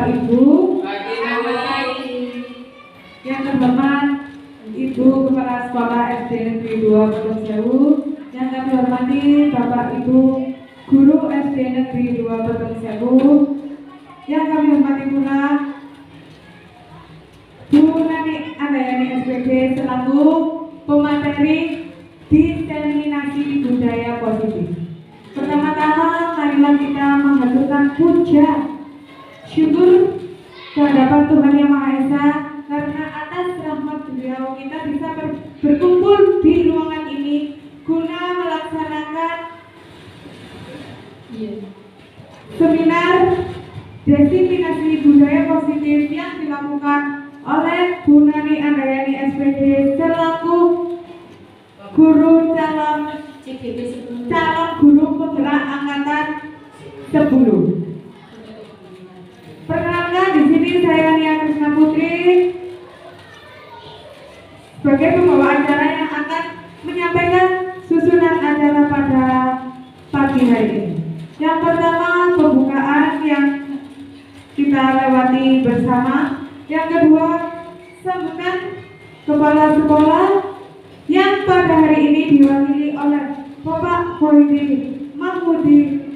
Bapak Ibu, yang terhormat Ibu Kepala Sekolah SD Negeri 2 Petung, yang kami hormati Bapak Ibu Guru SD Negeri 2 Petung, yang kami hormati pula Bu Nani Andayani SPD selaku pemateri diseminasi budaya positif. Pertama-tama marilah kita mengaturkan puja syukur kehadapan Tuhan Yang Maha Esa karena atas rahmat beliau kita bisa berkumpul di ruangan ini guna melaksanakan seminar diseminasi budaya positif yang dilakukan oleh Bu Nani Andayani SPD selaku guru calon guru penggerak angkatan 10. Perkenalkan di sini saya Nia Krisna Putri sebagai pembawa acara yang akan menyampaikan susunan acara pada pagi hari ini. Yang pertama pembukaan yang kita lewati bersama. Yang kedua sambutan kepala sekolah yang pada hari ini diwakili oleh Bapak Khoiri Mahmudi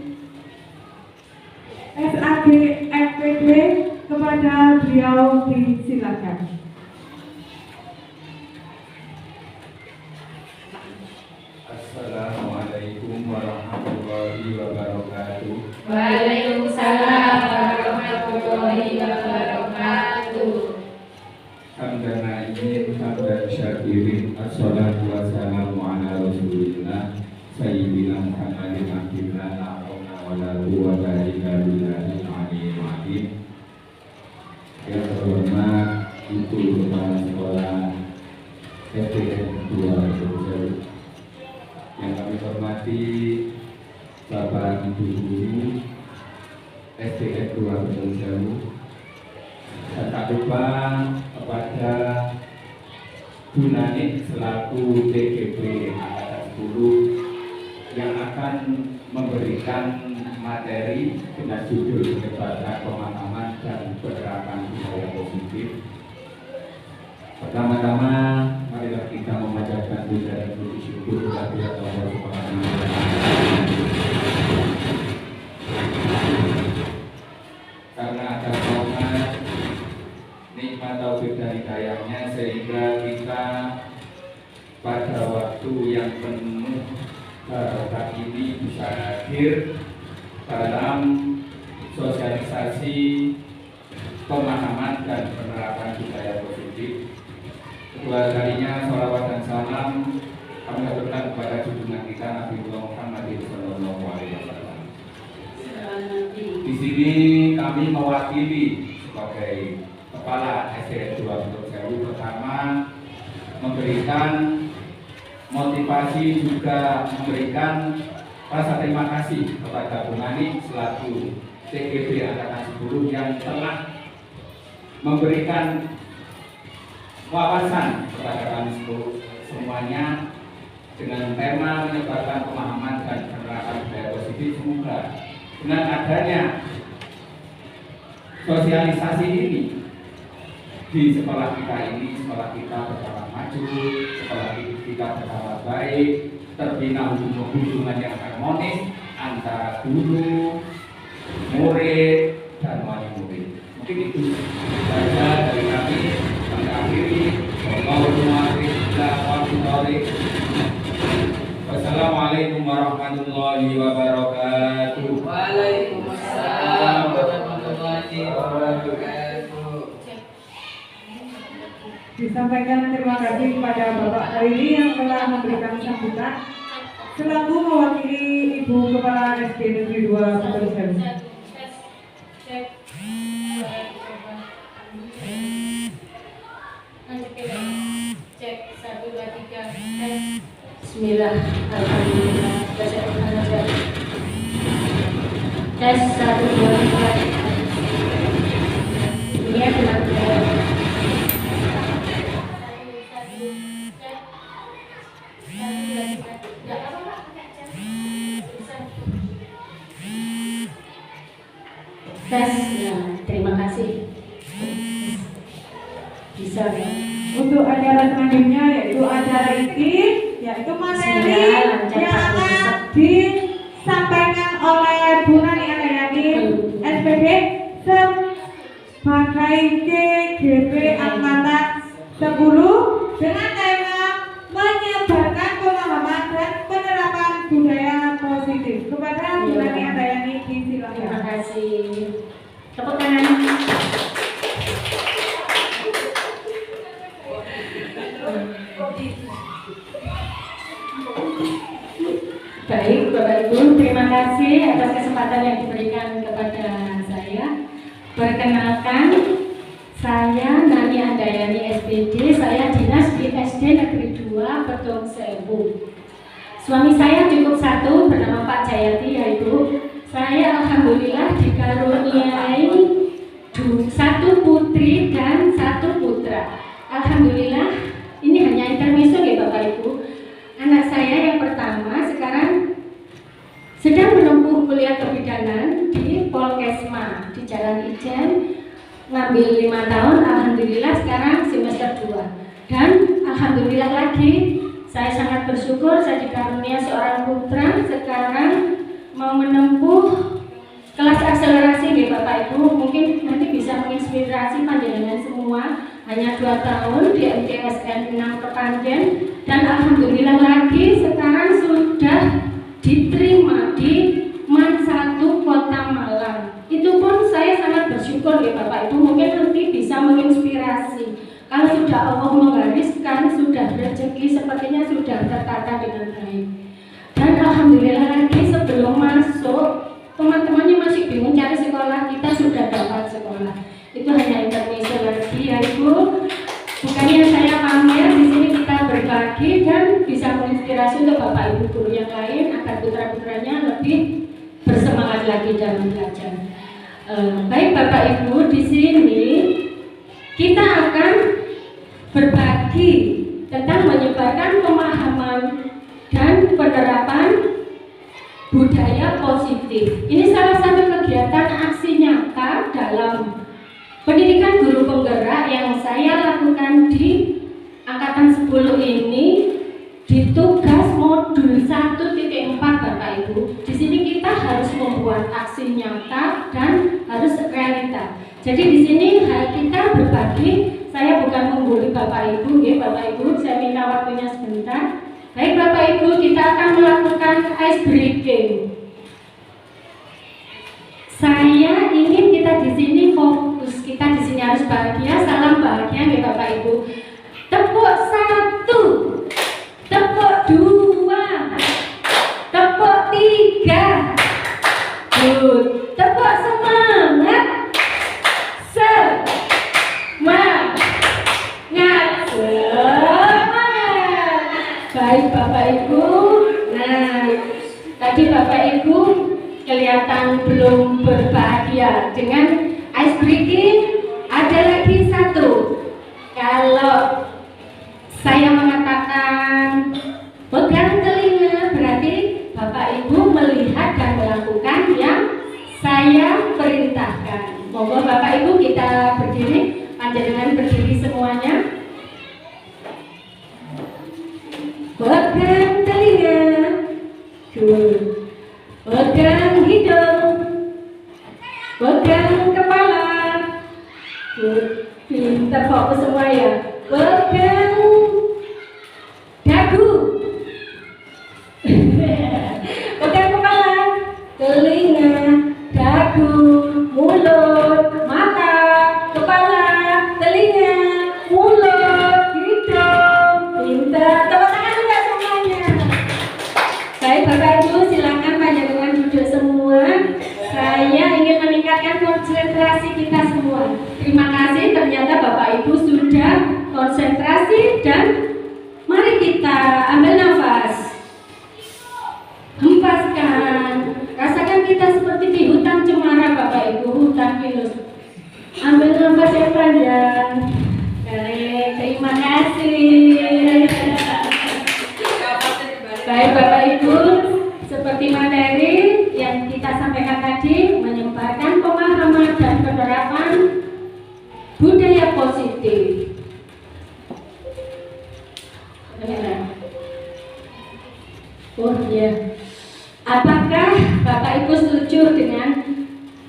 SAG FPD. Kepada beliau disilakan. Assalamualaikum warahmatullahi wabarakatuh. Waalaikumsalam warahmatullahi wabarakatuh. Hamdana izin hamdan syakirin. Assalatu wassalamu ala rasulillah sayyidina Muhammadin abdillah la haula wala quwwata illa billahil aliyyil azim. Yang terhormat Ibu Kepala Sekolah SDN 2 Petung, yang kami hormati Bapak Ibu Guru SDN 2 Petung, dan tak lupa kepada Bu Nani selaku TGP Angkatan 10 yang akan memberikan materi dengan judul penyebaran pemahaman dan penerapan budaya positif. Pertama-tama marilah kita memanjatkan puja dan puji syukur kepada Allah Subhanahu wa Ta'ala karena atas rahmat nikmat taufik dan hidayahnya sehingga kita pada waktu yang penuh barokah ini bisa hadir dalam sosialisasi pemahaman dan penerapan budaya positif. Kedua kalinya sholawat dan salam kami haturkan kepada junjungan kita Nabi Muhammad Sallallahu Alaihi Wasallam. Di sini kami mewakili sebagai kepala SDN 2 Petung pertama memberikan motivasi, juga memberikan rasa terima kasih kepada Bu Nani selaku TGP Angkatan 10 yang telah memberikan wawasan kepada kami semuanya dengan tema menyebarkan pemahaman dan penerapan budaya positif. Semoga dengan adanya sosialisasi ini di sekolah kita ini, sekolah kita berjalan maju, sekolah kita berjalan baik, terbina hubungan yang harmonis antara guru, murid, dan wali murid. Mungkin itu saja dari kami. Kami akhiri. Wassalamualaikum warahmatullahi wabarakatuh. Waalaikumsalam warahmatullahi wabarakatuh. Disampaikan terima kasih kepada Bapak Khoiri yang telah memberikan sambutan selaku mewakili Ibu Kepala SD Negeri 2 Petung. Cek 1 2 3 Bismillah. Alhamdulillah. Tes 1 2 3. Ini adalah tes. Terima kasih. Bisa ya. Untuk acara selanjutnya yaitu acara ini, yaitu materi yang akan disampaikan oleh Bu Nani Andayani SPD sebagai KGP Angkatan 10 dengan tema menyebarkan pemahaman dan penerapan budaya positif. Kepada Bu Nani Andayani Terima disilakan. kasih. Tepuk tangan. Baik, Bapak Ibu, terima kasih atas kesempatan yang diberikan kepada saya. Perkenalkan, saya Nani Andayani SPD, saya dinas di SD Negeri 2 Petung Sewu. Suami saya cukup satu bernama Pak Jayati, yaitu saya alhamdulillah dikaruniai satu putri dan satu putra. Alhamdulillah, ini hanya intermezzo ya Bapak Ibu. Anak saya yang pertama sekarang sedang menempuh kuliah kebidanan di Polkesma di Jalan Ijen, ngambil 5 tahun. Alhamdulillah sekarang semester 2. Dan alhamdulillah lagi, saya sangat bersyukur saya dikaruniai seorang putra sekarang mau menempuh kelas akselerasi ya Bapak Ibu. Mungkin nanti bisa menginspirasi panjenengan semua. Hanya 2 tahun di MTSN 6 Kepanjen, dan alhamdulillah lagi sekarang sudah diterima di MAN 1 Kota Malang. Itu pun saya sangat bersyukur ya Bapak Ibu. Mungkin nanti bisa menginspirasi. Kalau sudah Allah menggariskan, sudah rezeki, sepertinya sudah tertata dengan baik. Dan alhamdulillah lagi sebelum masuk, teman-temannya masih bingung cari sekolah, kita sudah dapat sekolah. Itu hanya intermezzo lagi, yaitu bukannya saya pamer, di sini kita berbagi dan bisa menginspirasi untuk Bapak Ibu guru yang lain agar putra-putranya lebih bersemangat lagi dalam belajar. Baik Bapak Ibu, di sini kita akan berbagi tentang menyebarkan pemahaman dan penerapan budaya positif. Ini salah satu kegiatan aksi nyata dalam pendidikan guru penggerak yang saya lakukan di Angkatan 10 ini di tugas modul 1.4 Bapak Ibu. Di sini kita harus membuat aksi nyata dan harus realita. Jadi di sini kita berbagi. Saya bukan mengguli Bapak Ibu, ya Bapak Ibu. Saya minta waktunya sebentar. Baik Bapak Ibu, kita akan melakukan ice breaking. Saya ingin kita di sini fokus, kita di sini harus bahagia, salam bahagia ya Bapak Ibu. Tepuk 1, tepuk 2, tepuk 3, good. Tepuk semangat, semangat, semangat. Baik Bapak Ibu. Nah, tadi Bapak Ibu kelihatan belum berbahagia dengan ice breaking. Ada lagi satu. Kalau saya mengatakan pegang telinga, berarti Bapak Ibu melihat dan melakukan yang saya perintahkan. Monggo Bapak Ibu kita berdiri, panjenengan berdiri semuanya. Pegang telinga, good. Pegang hidung, pegang kepala, pintar fokus semua ya. Pegang dagu, pegang kepala, telinga, dagu, mulut, mata, kepala, telinga, mulut, hidung, pintar. Tepuk tangan juga semuanya. Baik Bapak Ibu, silakan panjenengan duduk semua. Saya ingin meningkatkan konsentrasi kita semua. Terima kasih, ternyata Bapak Ibu sudah konsentrasi, dan mari kita ambil nafas. Hempaskan. Rasakan kita seperti di hutan cemara Bapak Ibu, hutan pinus. Ambil nafas yang panjang. Baik, terima kasih. Baik Bapak Ibu, seperti materi yang kita sampaikan tadi, menyebarkan pemahaman dan penerapan Oh iya. Apakah Bapak Ibu setuju dengan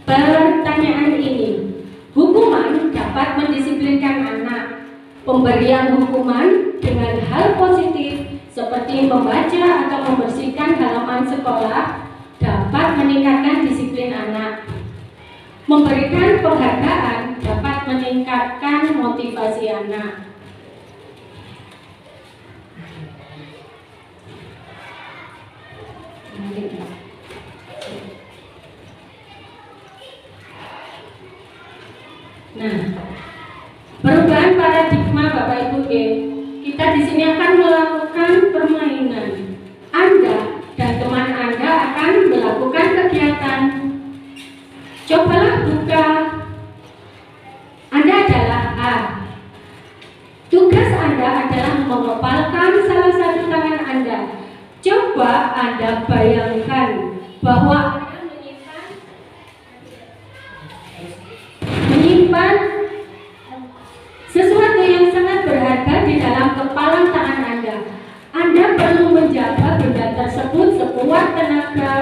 pertanyaan ini? Hukuman dapat mendisiplinkan anak. Pemberian hukuman dengan hal positif seperti membaca atau membersihkan halaman sekolah dapat meningkatkan disiplin anak. Memberikan penghargaan dapat meningkatkan motivasi anak. Nah, perubahan paradigma Bapak Ibu kita di sini akan melakukan permainan. Anda dan teman Anda akan melakukan kegiatan. Cobalah buka. Anda adalah A. Tugas Anda adalah mengepalkan salah satu tangan Anda. Coba Anda bayangkan bahwa Anda menyimpan sesuatu yang sangat berharga di dalam kepalan tangan Anda. Anda perlu menjaga benda tersebut sekuat tenaga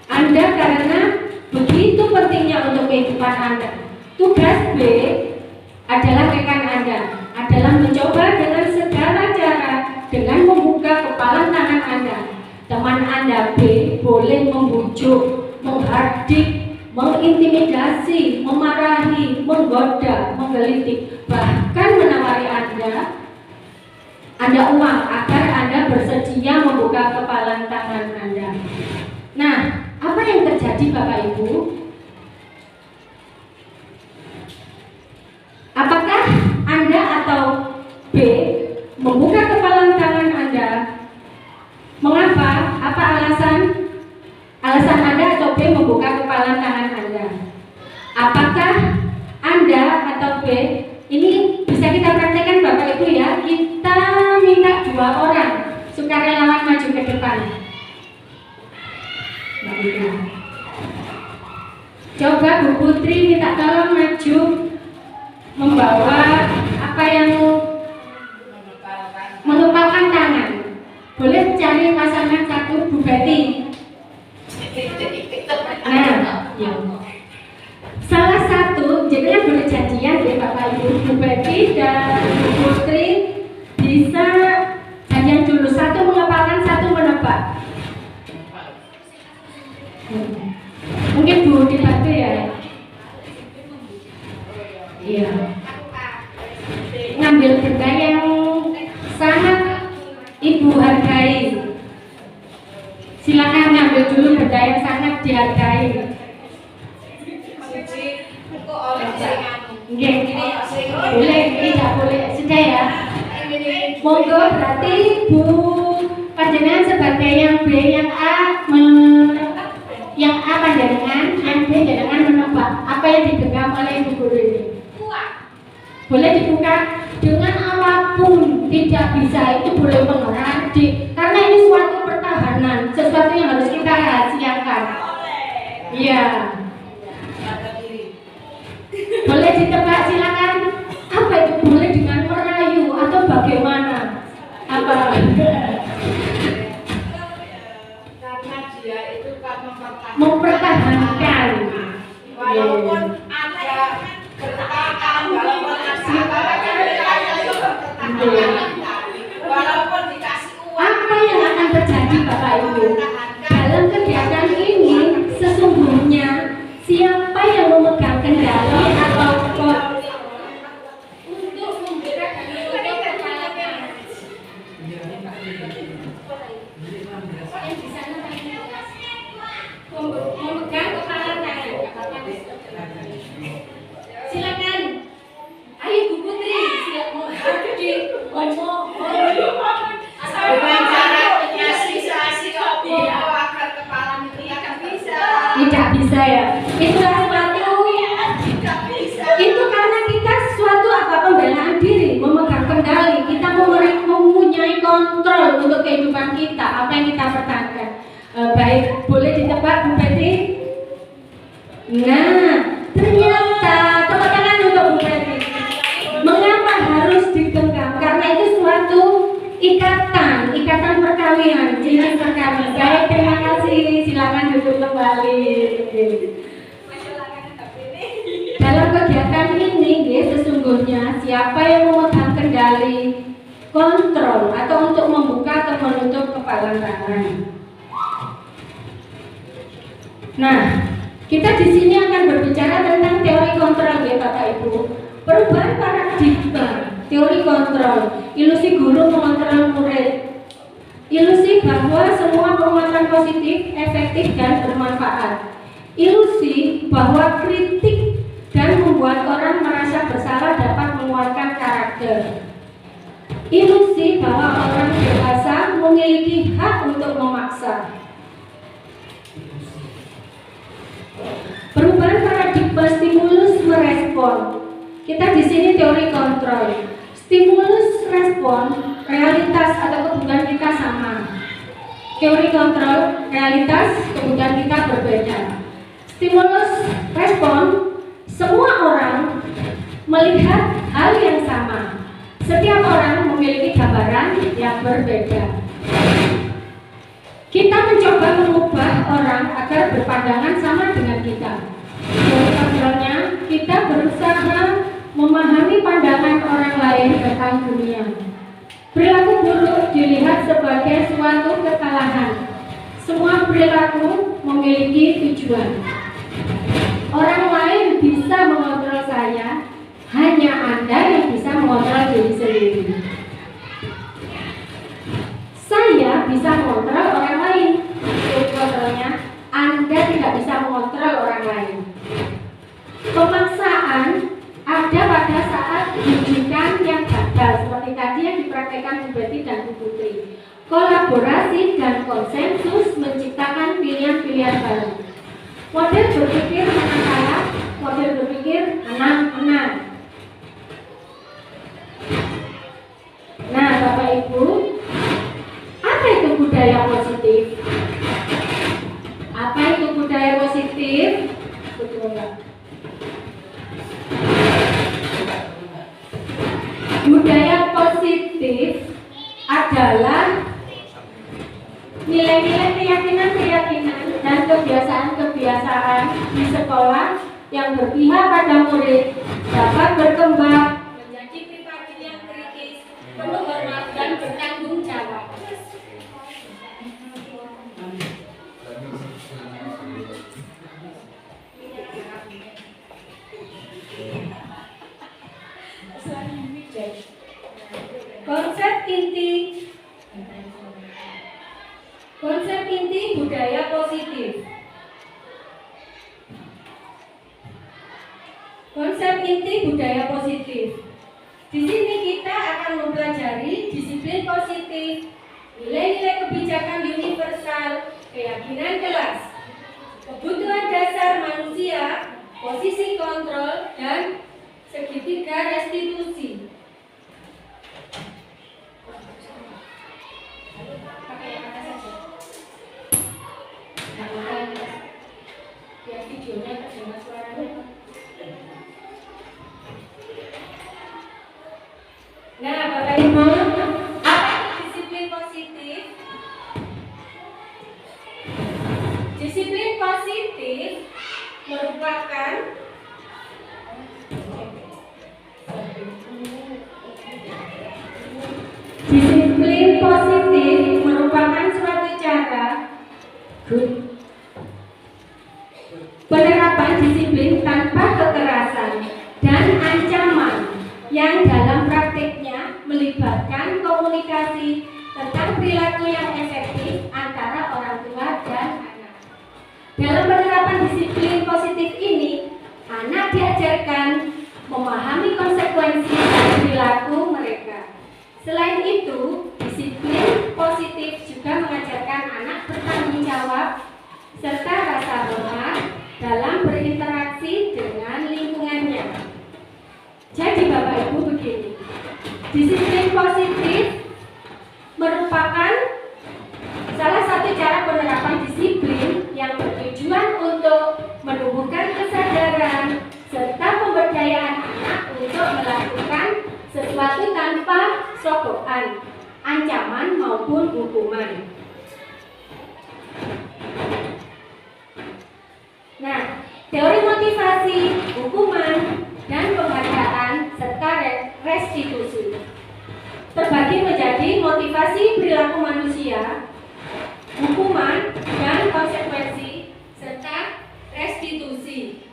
Anda karena begitu pentingnya untuk kehidupan Anda. Tugas B adalah rekan Anda adalah mencoba dengan segala cara dengan membuka kepalan tangan Anda. Teman Anda B boleh membujuk, menghardik, mengintimidasi, memarahi, menggoda, menggelitik, bahkan menawari Anda uang agar Anda bersedia membuka kepalan tangan Anda. Nah, apa yang terjadi Bapak Ibu? Apakah Anda atau B membuka kepalan tangan Anda? Mengapa? Apa alasan? Alasan Anda atau B membuka kepalan tangan Anda? Apakah Anda atau B? Ini bisa kita praktekkan Bapak Ibu ya. Kita minta 2 orang sukarelawan maju ke depan. Coba Bu Putri minta tolong maju membawa apa yang mengepalkan tangan. Boleh cari pasangan satu Bu Betty. Nah, ya. Salah satu, jadinya boleh janjian ya Bapak Ibu, Bu Betty dan Bu Putri bisa janjian dulu, satu mengepalkan, satu menebak. Mungkin Bu dibantu ya. Iya. Ngambil benda yang sangat Ibu hargai. Silakan ngambil dulu benda yang sangat dihargai. Boleh, tidak boleh, sudah ya. Monggo, berarti Bu panjenengan sebagai yang B, yang A panjenengan, yang B panjenengan menebak apa yang digenggam oleh Ibu Guru ini. Boleh dibuka dengan apapun, tidak bisa itu boleh menghardik karena ini suatu pertahanan, sesuatu yang harus kita rahasiakan. Iya. Boleh ditebak, silakan. Apa itu? Boleh dengan merayu atau bagaimana? Apa? Karena dia itu kan Mempertahankan. walaupun ada bertahan, walaupun walaupun dikasih uang. Apa yang akan terjadi Bapak Ibu? Dalam kegiatan ini sesungguhnya siapa yang memegang kendali atau untuk menggerak dan memegang kepalanya? Yang di sana memegang kepala tangan. Silakan. Ayo Bu Putri, silakan ngomong. Dengan cara asosiasi agar kepala itu akan bisa. Tidak bisa ya. Itulah suatu. Tidak bisa. Itu karena kita suatu apa pembelaan diri, memegang kendali, kita mempunyai kontrol untuk kehidupan kita, apa yang kita pertahankan. Baik, boleh ditebak Bu Betty? Nah, ternyata tepuk tangan untuk Bu Betty. Mengapa harus digenggam? Karena itu suatu ikatan perkawinan, cincin perkawinan. Ibu kembali. Masyarakat ini. Dalam kegiatan ini, sesungguhnya siapa yang memegang kendali kontrol atau untuk membuka atau menutup kepalan tangan. Nah, kita di sini akan berbicara tentang teori kontrol ya Bapak Ibu. Perubahan paradigma, teori kontrol, ilusi guru mengontrol murid, ilusi bahwa semua penguatan positif, efektif dan bermanfaat, ilusi bahwa kritik dan membuat orang merasa bersalah dapat menguatkan karakter, ilusi bahwa orang dewasa memiliki hak untuk memaksa. Perubahan paradigma stimulus merespon. Kita di sini teori kontrol. Stimulus respon, realitas atau kebutuhan kita sama. Teori kontrol, realitas, kebutuhan kita berbeda. Stimulus respon, semua orang melihat hal yang sama. Setiap orang memiliki gambaran yang berbeda. Kita mencoba mengubah orang agar berpandangan sama dengan kita. Teori kontrolnya, kita berusaha memahami pandangan orang lain tentang dunia. Perilaku buruk dilihat sebagai suatu kesalahan. Semua perilaku memiliki tujuan. Orang lain bisa mengontrol saya, hanya Anda yang bisa mengontrol diri sendiri. Saya bisa mengontrol orang lain. Kontrolnya, Anda tidak bisa mengontrol orang lain. Pemaksaan ada pada saat rujukan yang gagal, seperti tadi yang dipraktekkan Bu Betty dan Bu Putri. Kolaborasi dan konsensus menciptakan pilihan-pilihan baru. Model berpikir anak-anak, model berpikir anak-anak. Nah, Bapak Ibu, apa itu budaya positif? Apa itu budaya positif? Betul enggak? Budaya positif adalah nilai-nilai keyakinan-keyakinan dan kebiasaan-kebiasaan di sekolah yang berpihak pada murid dapat berkembang menjadi pribadi yang kritis, penuh hormat dan bertanggung jawab. Konsep inti budaya positif. Konsep inti budaya positif. Di sini kita akan mempelajari disiplin positif, nilai-nilai kebijakan universal, keyakinan kelas, kebutuhan dasar manusia, posisi kontrol, dan segitiga restitusi. Pakai yang mana saja? Biar videonya terdengar suaranya. Nah, Bapak Ibu, apa itu disiplin positif? Disiplin positif merupakan suatu cara penerapan disiplin tanpa kekerasan dan ancaman yang dalam praktiknya melibatkan komunikasi tentang perilaku yang efektif antara orang tua dan anak. Dalam penerapan disiplin positif ini, anak diajarkan memahami konsekuensi dari perilaku mereka. Selain itu, disiplin positif juga mengajarkan anak bertanggung jawab serta rasa hormat dalam berinteraksi dengan lingkungannya. Jadi Bapak Ibu begini, disiplin positif merupakan salah satu cara penerapan disiplin yang bertujuan untuk menumbuhkan kesadaran serta pemberdayaan anak untuk melakukan sesuatu tanpa sokokan, ancaman maupun hukuman. Nah, teori motivasi, hukuman, dan penghargaan serta restitusi terbagi menjadi motivasi perilaku manusia, hukuman dan konsekuensi, serta restitusi.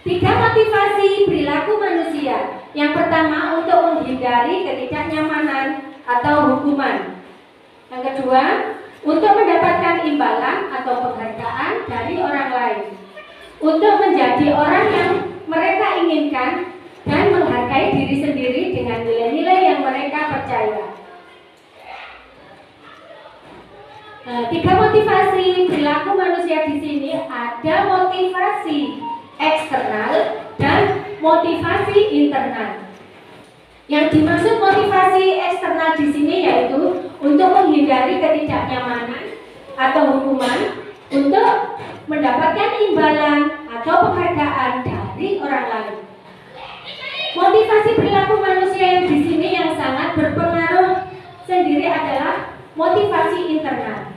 3 motivasi perilaku manusia. Yang pertama, untuk menghindari ketidaknyamanan atau hukuman. Yang kedua, untuk mendapatkan imbalan atau penghargaan dari orang lain, untuk menjadi orang yang mereka inginkan, dan menghargai diri sendiri dengan nilai-nilai yang mereka percaya. 3 motivasi perilaku manusia di sini ada motivasi eksternal dan motivasi internal. Yang dimaksud motivasi eksternal di sini yaitu untuk menghindari ketidaknyamanan atau hukuman, untuk mendapatkan imbalan atau penghargaan dari orang lain. Motivasi perilaku manusia yang di sini yang sangat berpengaruh sendiri adalah motivasi internal,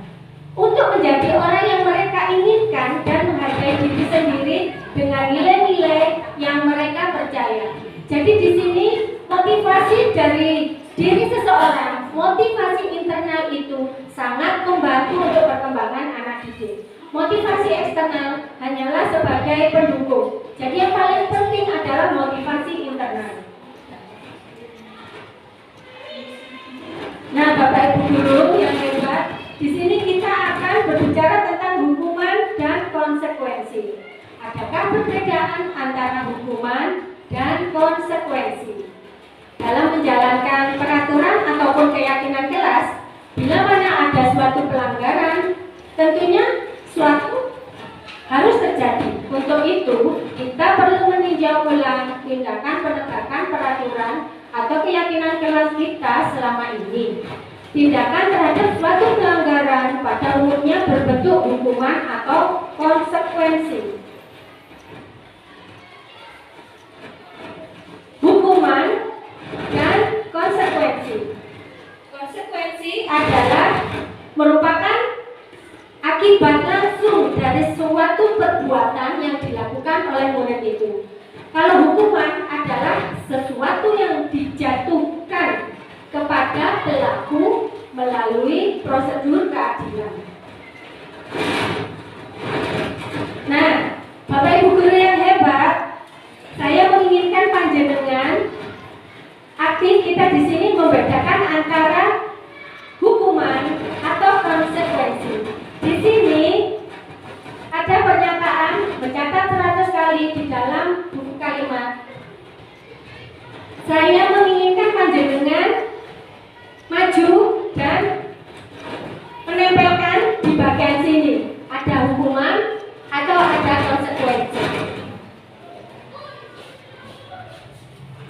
untuk menjadi orang yang mereka inginkan dan menghargai diri sendiri dengan nilai-nilai yang mereka percaya. Jadi di sini motivasi dari diri seseorang, motivasi internal itu sangat membantu untuk perkembangan anak didik. Motivasi eksternal hanyalah sebagai pendukung. Jadi yang paling penting adalah motivasi internal. Nah, Bapak Ibu guru yang hebat, di sini kita akan berbicara tentang hukuman dan konsekuensi. Adakah perbedaan antara hukuman dan konsekuensi? Dalam menjalankan peraturan ataupun keyakinan kelas, bila mana ada suatu pelanggaran, tentunya suatu harus terjadi. Untuk itu, kita perlu meninjau ulang tindakan penegakan peraturan atau keyakinan kelas kita selama ini. Tindakan terhadap suatu pelanggaran pada umumnya berbentuk hukuman atau konsekuensi. Hukuman dan konsekuensi. Konsekuensi adalah merupakan akibat langsung dari suatu perbuatan yang dilakukan oleh murid itu. Kalau hukuman adalah sesuatu yang dijatuhkan kepada pelaku melalui prosedur keadilan. Nah, Bapak Ibu guru yang hebat, saya menginginkan panjenengan aktif kita di sini membedakan antara hukuman atau konsekuensi. Di sini ada pernyataan mencatat 100 kali di dalam buku kalimat. Saya menginginkan panjenengan maju dan menempelkan di bagian sini. Ada hukuman atau ada konsekuensi.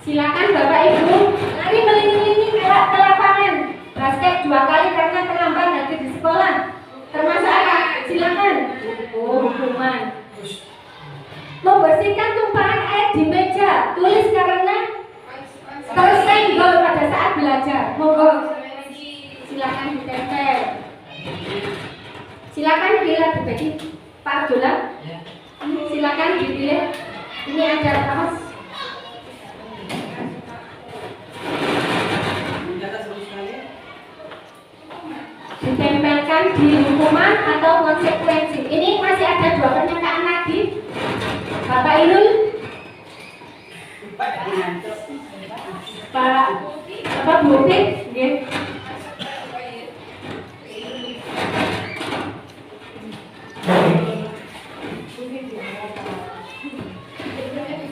Silakan Bapak Ibu lari melindungi ke lapangan basket 2 kali karena terlambat hadir di sekolah. Termasuk apa? Silakan. Oh, hukuman. Membersihkan tumpahan air di meja, tulis karena tersenggol pada saat belajar. Monggo. Silakan ditempel. Silakan dilihat berbagi. Pak Abdullah. Silakan dilihat. Ini ada apa? Ditempelkan di hukuman atau konsekuensi. Ini masih ada 2 pernyataan lagi. Bapak Irul, Pak Budi,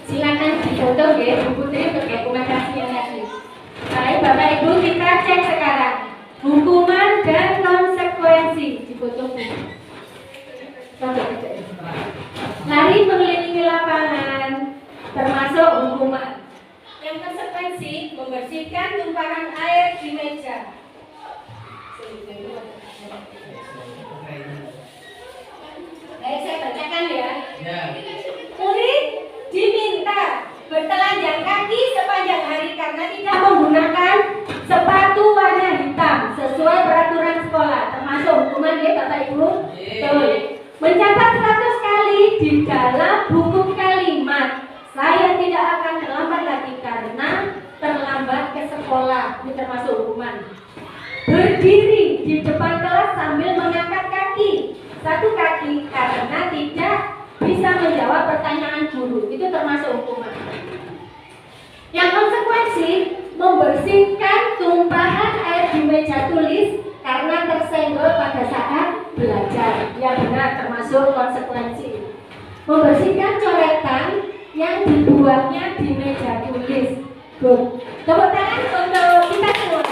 silakan difoto ya, Bu Putri untuk dokumentasinya lagi. Baik Bapak Ibu, kita cek sekarang hukuman dan konsekuensi di foto. Lari mengelilingi lapangan, termasuk hukuman. Yang konsekuensi membersihkan tumpahan air di meja. Baik, saya bacakan ya. Murid diminta bertelanjang kaki sepanjang hari karena tidak menggunakan sepatu warna hitam sesuai peraturan sekolah. Termasuk hukuman ya Bapak Ibu? Betul. sekolah, ini termasuk hukuman. Berdiri di depan kelas sambil mengangkat kaki, satu kaki karena tidak bisa menjawab pertanyaan guru, itu termasuk hukuman. Yang konsekuensi, membersihkan tumpahan air di meja tulis karena tersenggol pada saat belajar. Yang benar termasuk konsekuensi. Membersihkan coretan yang dibuatnya di meja tulis. Good. Tepuk tangan untuk kita semua.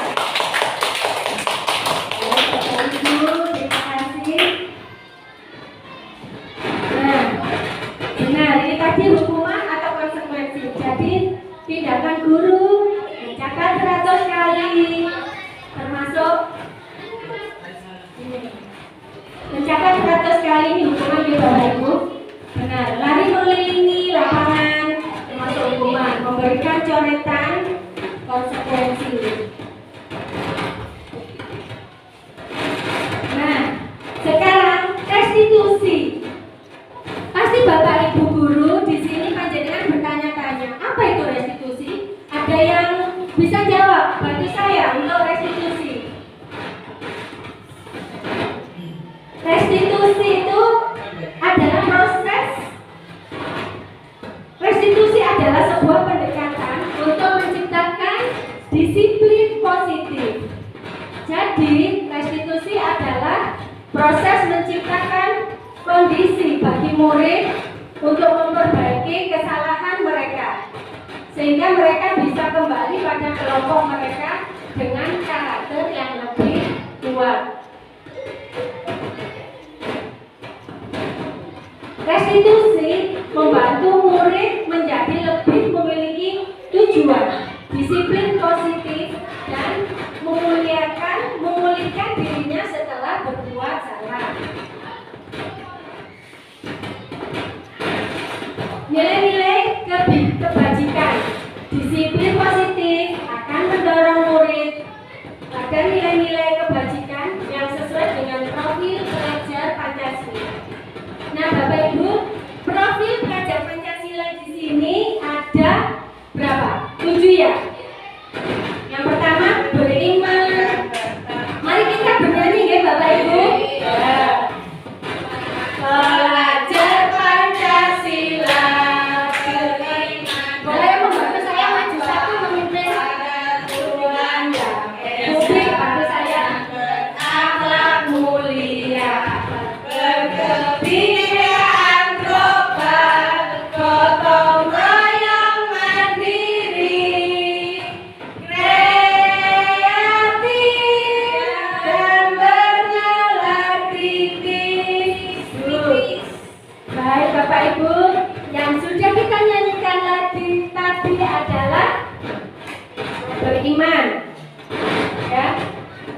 Terima kasih. Nah, benar, ini tadi hukuman atau konsekuensi. Jadi tindakan guru mencatat 100 kali, termasuk ini. Mencatat 100 kali ini hukuman di Bapak Ibu. Benar, lari mengelilingi lapangan termasuk hukuman. Memberikan coretan konsekuensi. Nah, sekarang restitusi. Pasti Bapak Ibu guru di sini panjenengan bertanya-tanya, apa itu restitusi? Ada yang bisa jawab? Bantu saya untuk restitusi. Restitusi itu adalah proses. Restitusi adalah sebuah pendekatan untuk menciptakan disiplin positif. Jadi, restitusi adalah proses menciptakan kondisi bagi murid untuk memperbaiki kesalahan mereka, sehingga mereka bisa kembali pada kelompok mereka dengan karakter yang lebih kuat. Restitusi membantu murid menjadi lebih memiliki tujuan, disiplin positif, dan memulihkan dirinya setelah berbuat salah. Nilai-nilai kebajikan, disiplin positif akan mendorong murid pada nilai-nilai kebajikan yang sesuai dengan profil pelajar Pancasila. Nah, Bapak Ibu, profil pelajar Pancasila di sini ada berapa? 7 ya. Yang pertama beriman. Mari kita bernyanyi ya Bapak Ibu. Pelajar Pancasila beriman. Boleh membantu saya maju satu memimpin Tuhan ya. Publik bantu saya. Berakhlak mulia, berkebinekaan global, gotong royong mandiri, kreatif dan bernalar kritis. Baik Bapak Ibu, yang sudah kita nyanyikan tadi adalah beriman. Ya,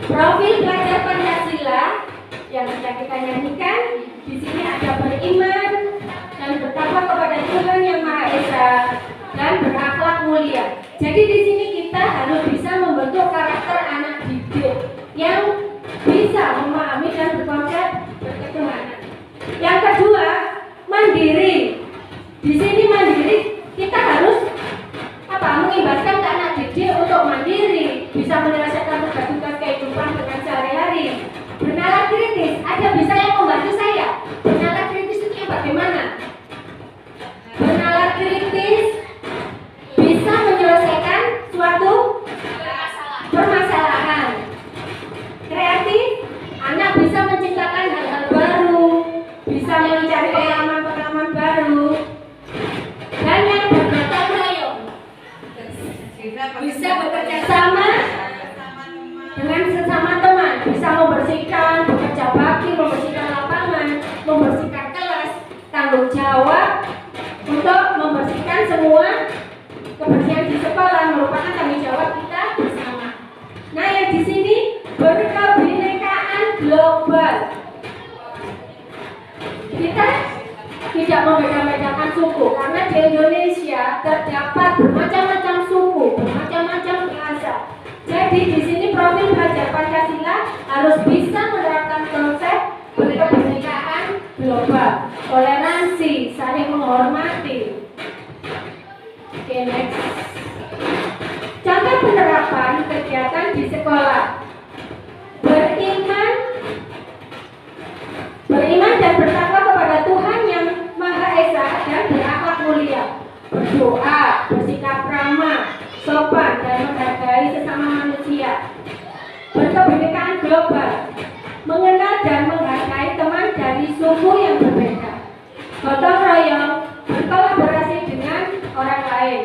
profil pelajar Pancasila yang sudah kita nyanyikan di sini ada beriman dan bertakwa kepada Tuhan Yang Maha Esa dan berakhlak mulia. Jadi di sini kita harus bisa membentuk karakter anak didik yang bisa memahami dan berkonsep berketuhanan. Yang kedua, mandiri. Di sini mandiri kita harus mengimbaskan ke anak didik untuk mandiri, bisa menyelesaikan tugas-tugas kehidupan dengan sehari-hari. Bernalar kritis, ada bisa yang membantu saya? Bernalar kritis itu yang bagaimana? Bernalar kritis bisa menyelesaikan suatu permasalahan. Kreatif, anak bisa menciptakan hal-hal baru, bisa mencari pengalaman-pengalaman baru. Dan yang bergotong royong, bisa bekerja sama dengan sesama teman, bisa membersihkan, bekerja bakti, membersihkan lapangan, membersihkan kelas, tanggung jawab untuk membersihkan semua kebersihan di sekolah merupakan tanggung jawab kita bersama. Nah, yang di sini berkebinekaan global. Kita tidak membeda-bedakan suku karena di Indonesia terdapat bermacam-macam suku, bermacam-macam bahasa. Jadi di sini profil pelajar Pancasila harus bisa menerapkan konsep berkebinekaan global, toleransi, saling menghormati. Oke, next. Contoh penerapan kegiatan berdoa, bersikap ramah, sopan, dan menghargai sesama manusia, berkebinekaan global, mengenal dan menghargai teman dari suku yang berbeda, gotong royong, berkolaborasi dengan orang lain,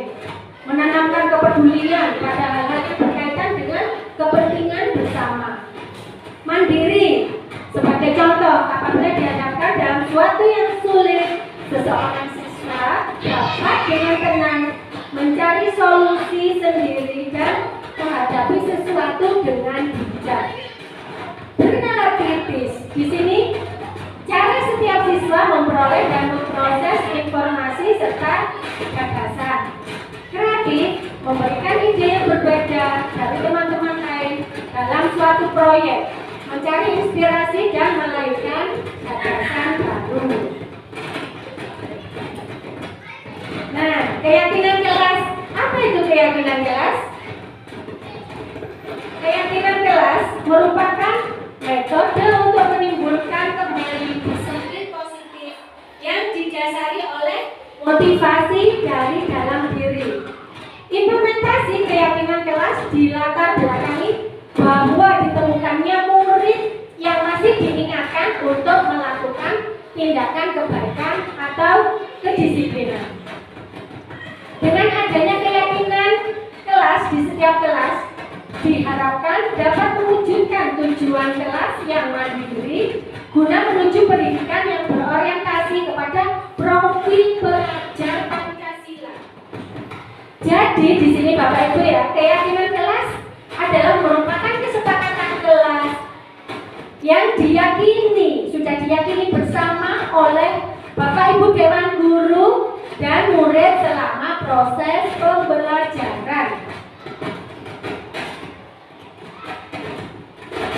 menanamkan kepedulian pada hal-hal yang berkaitan dengan kepentingan bersama, mandiri. Sebagai contoh, apabila dihadapkan dalam suatu yang sulit, seseorang siswa dapat dengan tenang mencari solusi sendiri dan menghadapi sesuatu dengan bijak. Bernalar kritis. Di sini, cara setiap siswa memperoleh dan memproses informasi serta gagasan. Kreatif, memberikan ide yang berbeda dari teman-teman lain dalam suatu proyek, mencari inspirasi dan melahirkan gagasan baru. Nah, keyakinan kelas. Apa itu keyakinan kelas? Keyakinan kelas merupakan metode untuk menimbulkan kembali disiplin positif yang didasari oleh motivasi dari dalam diri. Implementasi keyakinan kelas dilatar belakangi bahwa ditemukannya murid yang masih diingatkan untuk melakukan tindakan kebaikan atau kedisiplinan. Dengan adanya keyakinan kelas di setiap kelas, diharapkan dapat mewujudkan tujuan kelas yang mandiri guna menuju pendidikan yang berorientasi kepada profil pelajar Pancasila. Jadi di sini Bapak Ibu ya, keyakinan kelas adalah merupakan kesepakatan kelas yang sudah diyakini bersama oleh Bapak Ibu Dewan Guru dan murid selama proses pembelajaran.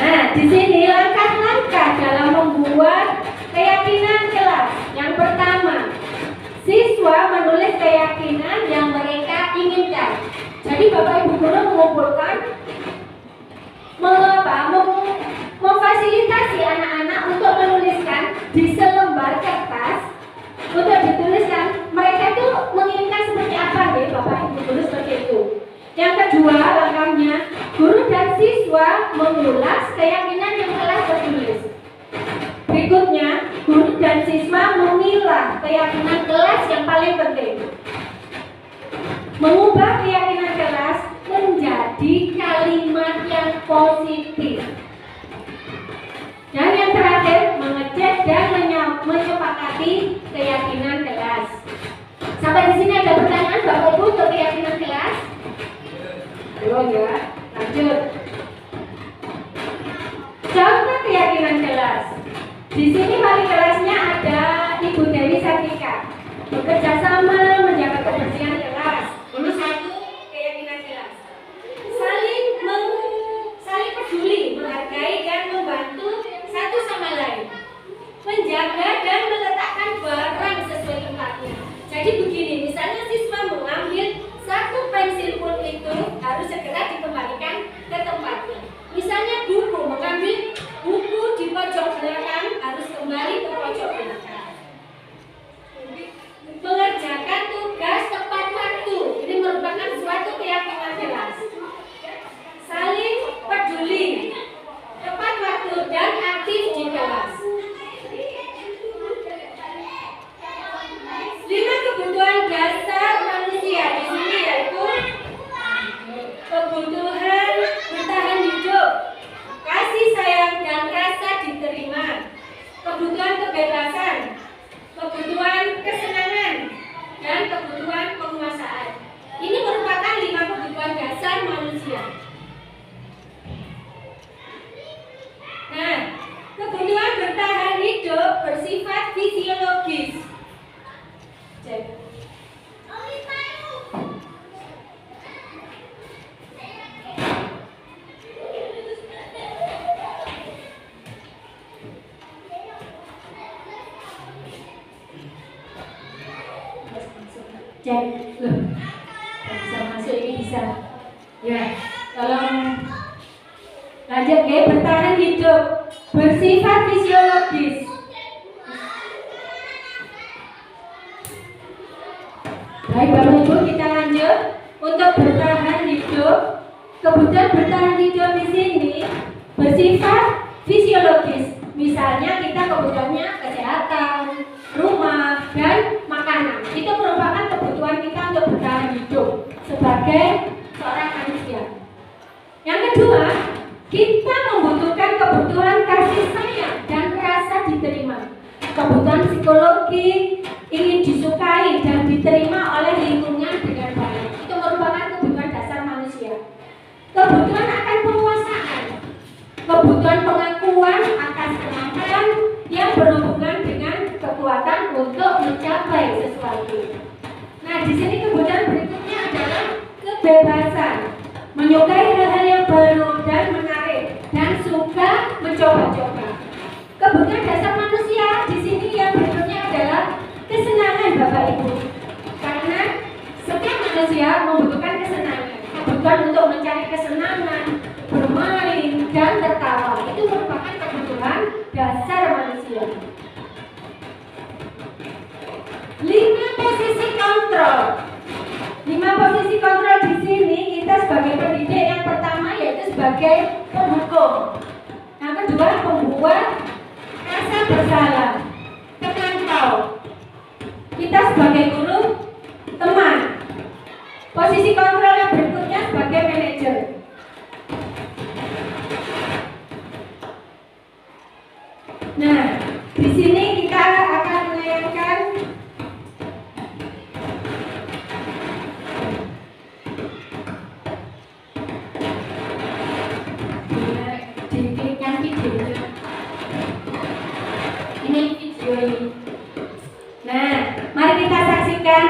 Nah, di sini langkah-langkah dalam membuat keyakinan kelas. Yang pertama, siswa menulis keyakinan yang mereka inginkan. Jadi Bapak Ibu Guru mengumpulkan, memfasilitasi anak-anak untuk menuliskan di selembar kertas untuk dituliskan mereka itu menginginkan seperti apa nih Bapak Ibu Guru seperti itu. Yang kedua langkahnya, guru dan siswa mengulas keyakinan yang telah tertulis. Berikutnya, guru dan siswa memilah keyakinan kelas yang paling penting. Mengubah keyakinan kelas menjadi kalimat yang positif. Dan yang terakhir, mengecek dan menyepakati keyakinan kelas. Sampai di sini ada pertanyaan Bapak Ibu untuk keyakinan kelas? Belum ya, lanjut. Contoh keyakinan kelas. Di sini wali kelasnya ada Ibu Dewi Satika. Bekerja sama menjaga kebersihan kelas. Nomor 1, keyakinan kelas. Saling peduli, menghargai dan membantu satu sama lain. Menjaga dan meletakkan barang sesuai tempatnya. Jadi begini, misalnya siswa mengambil satu pensil pun itu harus segera dikembalikan ke tempatnya. Misalnya buku, mengambil buku di pojok belakang harus kembali ke pojok belakang. Mengerjakan tugas tepat waktu, ini merupakan suatu keyakinan kelas. Saling peduli, tepat waktu dan aktif di kelas. 5 kebutuhan dasar manusia di sini yaitu kebutuhan bertahan hidup, kasih sayang dan rasa diterima, kebutuhan kebebasan, kebutuhan kesenangan, dan kebutuhan penguasaan. Ini merupakan 5 kebutuhan dasar manusia. Nah, kebutuhan bertahan hidup bersifat fisiologis. Cek. Cek, loh, bisa masuk ini bisa. Ya, tolong lanjut ya. Bertahan hidup bersifat fisiologis. Baik Bapak Ibu, kita lanjut untuk bertahan hidup. Kebutuhan bertahan hidup di sini bersifat fisiologis. Misalnya kita kebutuhannya kesehatan, rumah, dan makanan. Itu merupakan kebutuhan kita untuk bertahan hidup sebagai seorang manusia. Yang kedua, kita membutuhkan kebutuhan kasih sayang dan rasa diterima. Kebutuhan psikologi, ingin disukai dan diterima oleh lingkungan dengan baik. Itu merupakan kebutuhan dasar manusia. Kebutuhan akan penguasaan, kebutuhan pengakuan atas kemampuan yang berhubungan dengan kekuatan untuk mencapai sesuatu. Nah, di sini kebutuhan berikutnya adalah kebebasan, menyukai hal-hal yang baru dan menarik, dan suka mencoba-coba. Kebutuhan dasar manusia di sini yang berikutnya adalah kesenangan Bapak Ibu. Karena setiap manusia membutuhkan kesenangan. Kebutuhan untuk mencari kesenangan, bermain, dan tertawa. Itu merupakan kebutuhan dasar manusia. 5 posisi kontrol. 5 posisi kontrol di sini kita sebagai pendidik yang pertama yaitu sebagai penghukum. Yang kedua pembuat rasa bersalah, pemantau. Kita sebagai guru, teman. Posisi kontrol yang berikutnya sebagai manajer. Nah, di sini kita akan menayangkan diklikkan video. Ini video ini. Nah, mari kita saksikan.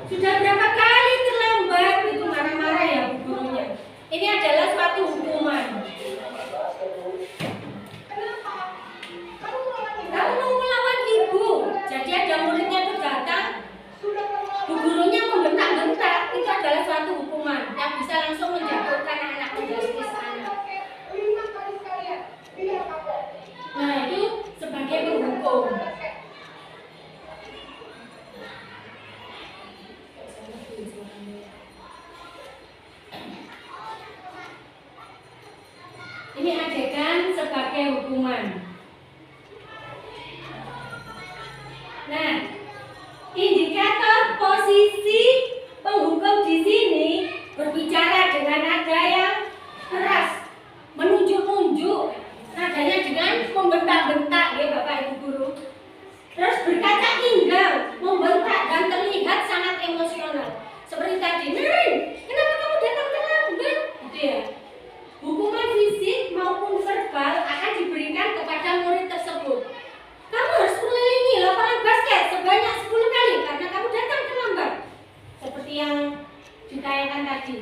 Sudah berapa kali terlambat itu marah-marah ya bu gurunya. Ini adalah suatu hukuman. Kamu mau melawan ibu. Jadi ada muridnya itu datang, bu gurunya membentak-bentak. Itu adalah suatu hukuman yang bisa langsung menjatuhkan anak menjadi anak. Nah itu sebagai penghukum. Ini adegan sebagai hukuman. Nah, indikator posisi penghukum di sini berbicara dengan nada yang keras, menunjuk-nunjuk, nadanya dengan membentak-bentak ya Bapak Ibu guru. Terus berkata inggal, membentak dan terlihat sangat emosional. Seperti tadi, Nen, kenapa kamu datang terlambat? Gitu ya. Hukuman fisik maupun verbal akan diberikan kepada murid tersebut. Kamu harus mengelilingi lapangan basket sebanyak 10 kali karena kamu datang terlambat. Seperti yang ditayangkan tadi.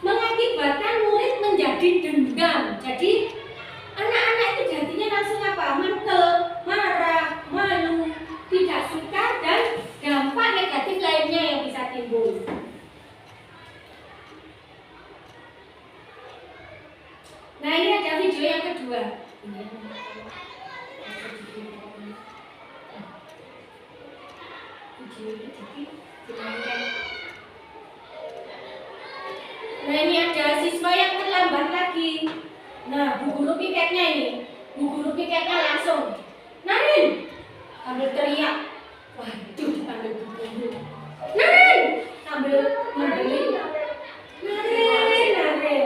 Mengakibatkan murid menjadi dendam. Jadi anak-anak itu jadinya langsung apa? Mantel, marah, malu, tidak suka dan dampak negatif lainnya yang bisa timbul. Nah ini ada video yang kedua. Nah ini ada siswa yang terlambat lagi. Nah, bu guru piketnya ini, bu guru piketnya langsung Narin, sambil teriak. Waduh, dipanggil bu guru. Narin, sambil membeli. Narin, Narin.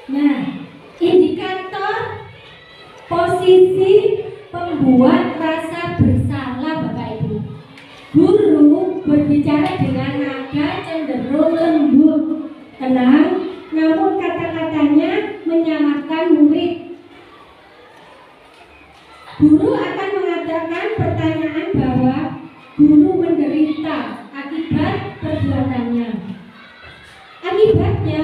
Nah, indikator posisi pembuat rasa bersalah Bapak Ibu. Guru berbicara dengan nada cenderung lembut, tenang, namun kata-katanya menyalahkan murid. Guru akan mengatakan pertanyaan bahwa guru menderita akibat perbuatannya. Akibatnya,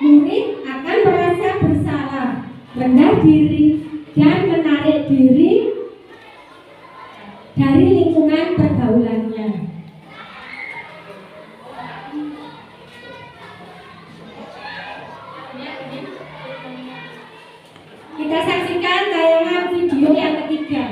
murid akan merasa bersalah, rendah diri, dan menarik diri dari lingkungan pergaulannya. Kita saksikan tayangan video yang ketiga.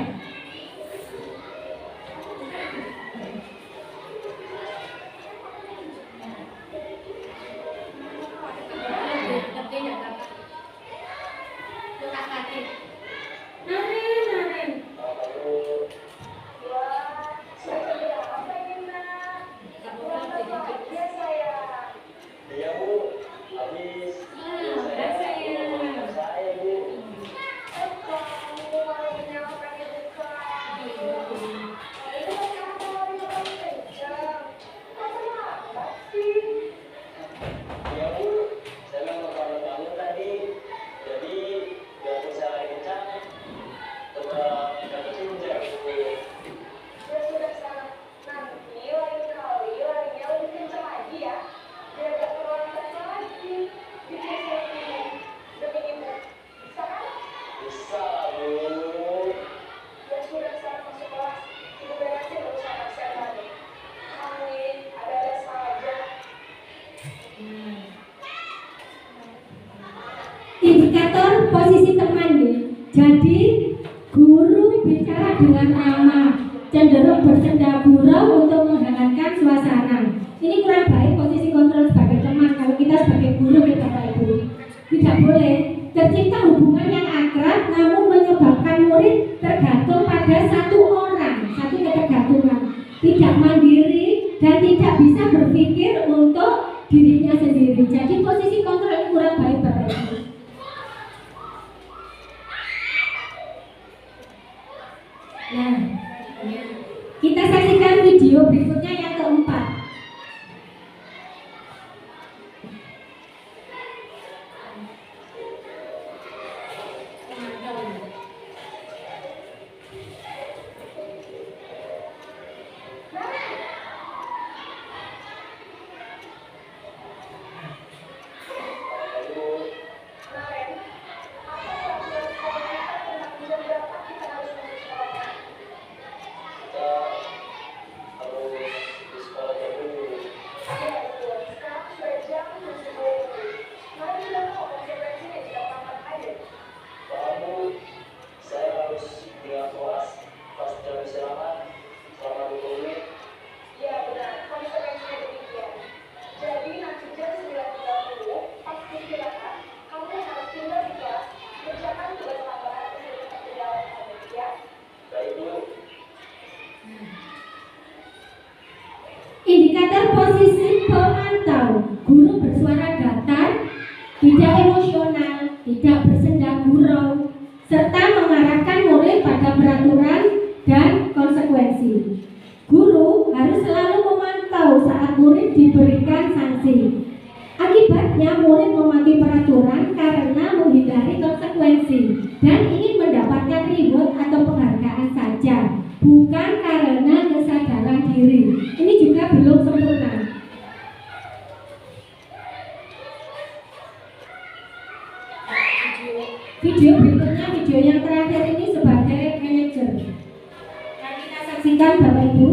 Indikator posisi teman nih. Jadi guru bicara dengan ramah, cenderung bersenda gurau untuk menghangatkan suasana. Ini kurang baik posisi kontrol sebagai teman. Kalau kita sebagai guru nih Bapak Ibu, tidak boleh tercipta hubungan yang akrab namun menyebabkan murid tergantung pada satu orang, satu ketergantungan, tidak mandiri dan tidak bisa berpikir untuk dirinya sendiri. Jadi posisi kontrol ini kurang baik Bapak Ibu. Nah, kita saksikan video berikutnya yang keempat. bersuara datar, tidak emosional, tidak bersenda gurau, serta mengarahkan murid pada peraturan dan konsekuensi. Guru harus selalu memantau saat murid diberikan sanksi. Akibatnya murid mematuhi peraturan karena menghindari konsekuensi dan ingin mendapatkan reward atau penghargaan saja, bukan karena kesadaran diri. Ini juga belum sempurna. Video berikutnya, video yang terakhir ini sebagai manajer. Nah, kita saksikan Bapak Ibu.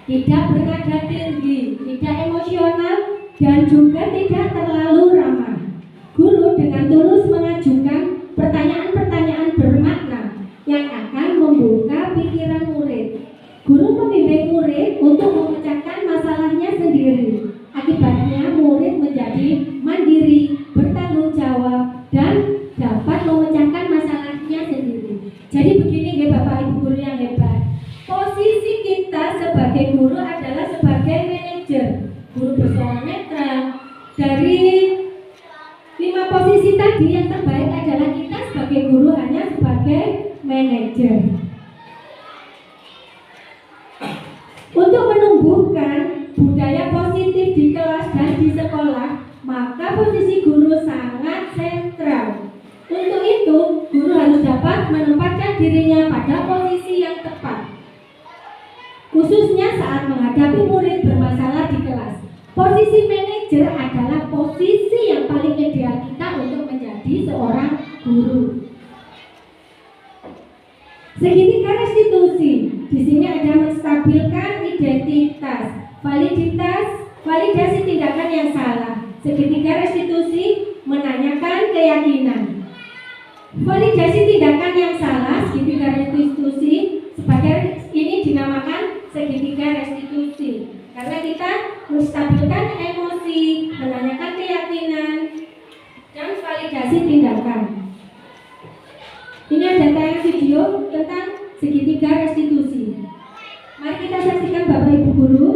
Tidak bernada tinggi, tidak emosional, dan juga tidak terlalu ramah. Guru dengan tulus mengajukan pertanyaan-pertanyaan bermakna yang akan membuka pikiran murid. Guru membimbing murid untuk memecahkan masalahnya sendiri. Akibatnya murid menjadi mandiri, bertanggung jawab, dan dapat memecahkan masalahnya sendiri. Jadi begini ya Bapak Ibu guru yang hebat. Posisi kita sebagai guru adalah sebagai manajer. Guru bersuara netral. Dari 5 posisi tadi yang terbaik adalah kita sebagai guru hanya sebagai manajer. Untuk menumbuhkan budaya positif di kelas dan di sekolah, maka posisi guru sangat sentral. Untuk itu, guru harus dapat menempatkan dirinya pada posisi yang tepat, khususnya saat menghadapi murid bermasalah di kelas. Posisi manajer adalah posisi yang paling ideal kita untuk menjadi seorang guru. Segitiga restitusi, di sini ada menstabilkan identitas, validasi tindakan yang salah. Segitiga restitusi menanyakan keyakinan. Validasi tindakan yang salah, segitiga restitusi sebagai ini dinamakan segitiga restitusi karena kita menstabilkan emosi, menanyakan keyakinan, dan validasi tindakan. Ini ada tayangan video tentang segitiga restitusi. Mari kita saksikan Bapak Ibu guru.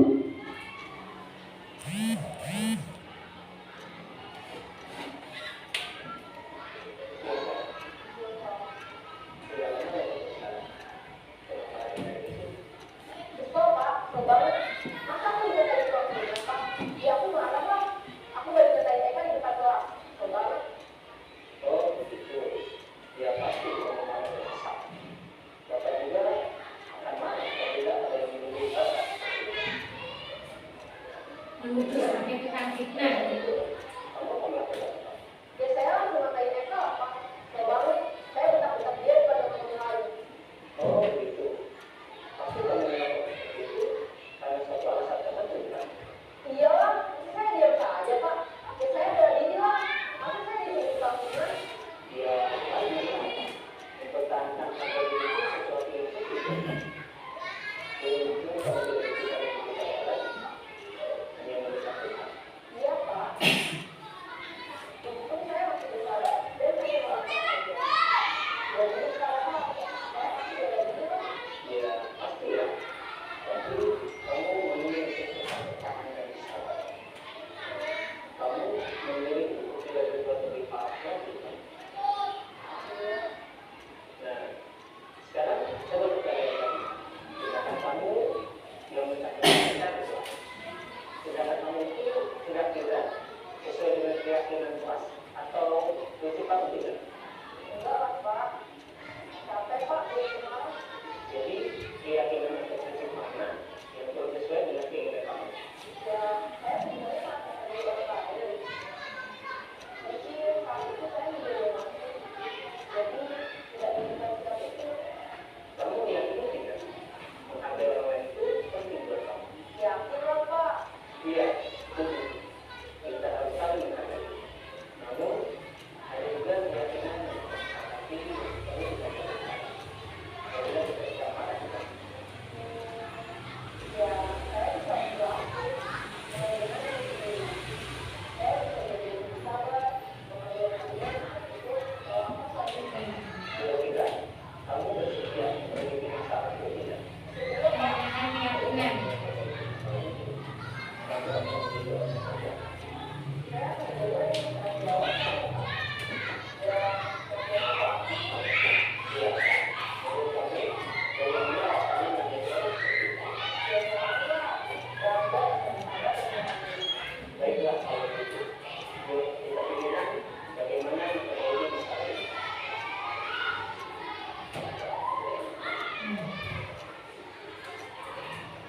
Bapak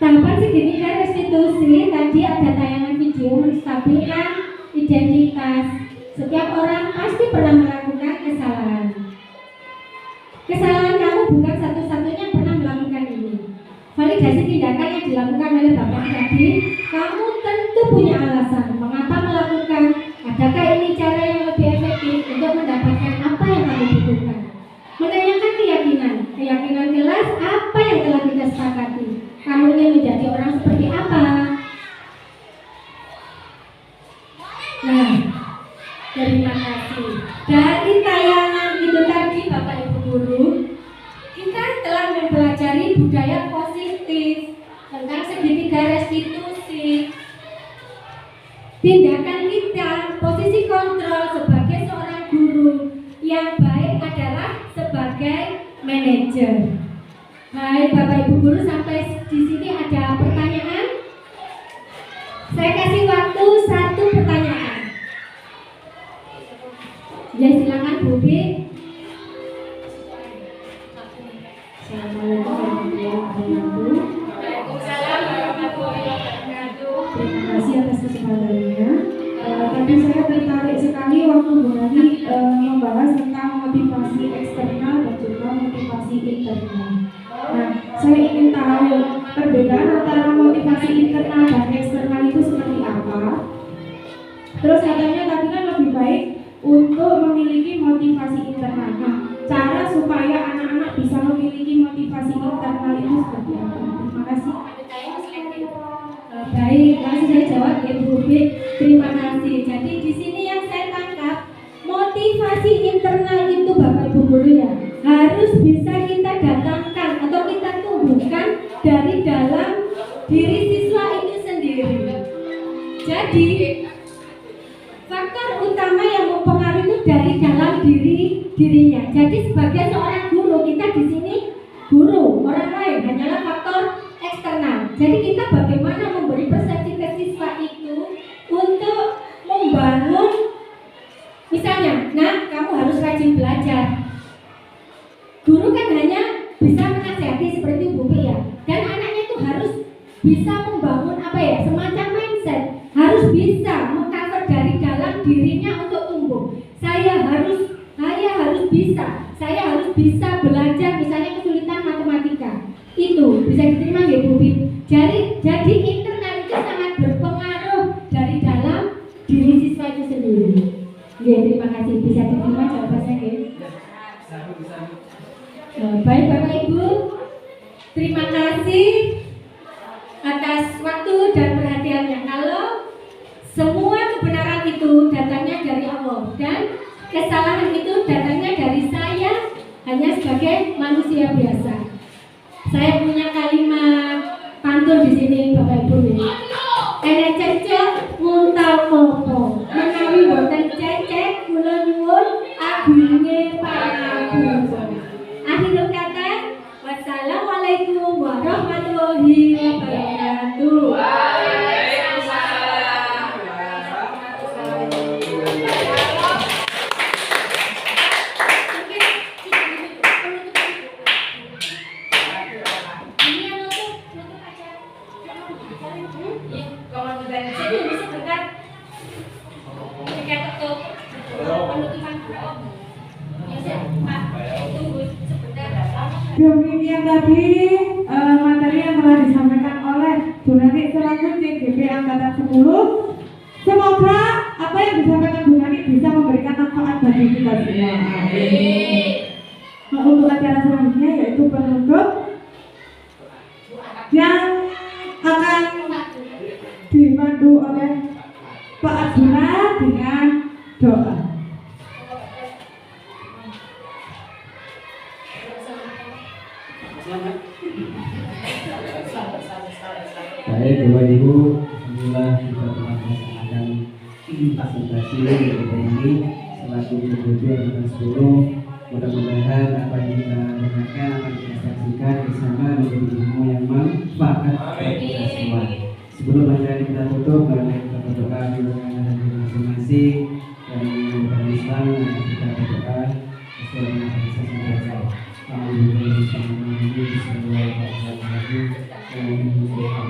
Tahapan segitiga restitusi tadi ada tayangan video menstabilkan identitas. Setiap orang pasti pernah melakukan kesalahan. Kesalahan kamu bukan satu-satunya yang pernah melakukan ini. Validasi tindakan yang dilakukan oleh Bapak tadi, kamu tentu punya alasan mengapa melakukan. Adakah ini cara yang lebih efektif untuk mendapatkan apa yang kamu butuhkan? Menanyakan keyakinan jelas apa yang telah kita sepakati. Kamu ingin menjadi orang seperti apa? Nah, terima kasih. Dari tayangan itu tadi Bapak Ibu Guru, kita telah mempelajari budaya positif tentang segitiga restitusi. Tindakan kita, posisi kontrol sebagai seorang guru yang baik adalah sebagai manajer. Baik Bapak Ibu Guru, sampai di sini ada pertanyaan? Saya kasih waktu 1 pertanyaan. Ya silakan Bu B. Assalamualaikum warahmatullahi wabarakatuh. Waalaikumsalam warahmatullahi wabarakatuh. Terima kasih atas kesempatannya. Tadi saya tertarik sekali waktu Bu Nani membahas tentang motivasi eksternal dan juga motivasi internal. Nah, saya ingin tahu perbedaan antara motivasi internal dan eksternal itu seperti apa. Terus katanya tadi kan lebih baik untuk memiliki motivasi internal. Nah, cara supaya anak-anak bisa memiliki motivasi internal itu seperti apa? Terima kasih. Baik, langsung saya jawab ya Bu B. Terima kasih. Jadi di sini yang saya tangkap, motivasi internal itu Bapak Ibu Guru ya, harus bisa kita datangkan atau kita tumbuhkan dari dalam diri siswa itu sendiri. Jadi faktor utama yang mempengaruhi itu dari dalam dirinya. Jadi sebagai seorang guru, kita di sini guru, orang lain hanyalah faktor eksternal. Jadi kita bagaimana memberi persepsi ke siswa itu untuk membangun, misalnya, nah kamu harus rajin belajar. Guru kan hanya bisa menasihati seperti Bu Pi ya, dan anaknya itu harus bisa membangun apa ya, semacam mindset, harus bisa mengcover dari dalam dirinya untuk tumbuh. Saya harus bisa belajar misalnya kesulitan matematika. Itu bisa diterima ya Bu Pi. Jadi internal itu sangat berpengaruh dari dalam diri siswa itu sendiri. Ya, terima kasih, bisa diterima jawabannya ya. Baik Bapak Ibu, terima kasih atas waktu dan perhatiannya. Kalau semua kebenaran itu datangnya dari Allah dan kesalahan itu datangnya dari saya hanya sebagai manusia biasa. Saya punya kalimat pantun di sini Bapak Ibu ya. Enek cecek muntal popo, menawi boten cecek kula nyuwun agunge pangapunten. Akhirul kata, wassalamualaikum warahmatullahi wabarakatuh. Demikian tadi materi yang telah disampaikan oleh Bu Nani selaku CGP Angkatan 10. Semoga apa yang disampaikan Bu Nani bisa memberikan manfaat bagi kita semua. Nah, untuk acara selanjutnya yaitu penutup yang akan dipandu oleh Pak Arjuna dengan doa. Baik Bapak Ibu, alhamdulillah kita telah melaksanakan presentasi ini selaku CGP Angkatan 10. Mudah-mudahan apa yang kita dengarkan, apa yang kita saksikan bersama menjadi ilmu yang manfaat bagi kita semua. Sebelum acara kita tutup, mari kita berdoa dulu dengan masing-masing dan mengucapkan Islam dan kita berdoa sesuai dengan hadis yang biasa. Alhamdulillah.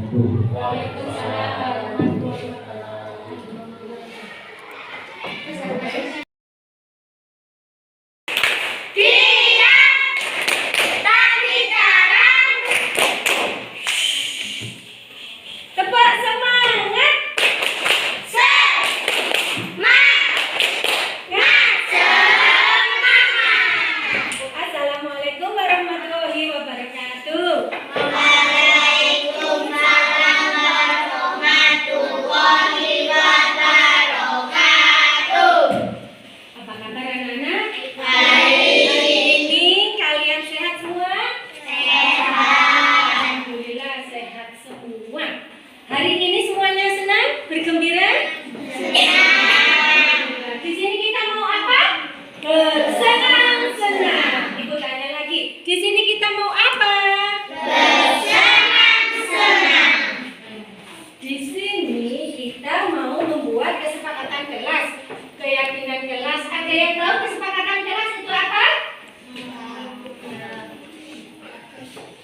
wabarakatuh. Waalaikumsalam warahmatullahi wabarakatuh. Tepuk semangat. Assalamualaikum warahmatullahi wabarakatuh. Apa kabar anak-anak? Hari ini kalian sehat semua? Alhamdulillah sehat semua. Hari ini semuanya senang, bergembira? Di sini kita mau apa? Bersenang-senang. Ibu tanya lagi. Di sini kita mau apa? Di sini kita mau membuat kesepakatan kelas, keyakinan kelas. Ada yang tahu kesepakatan kelas itu apa?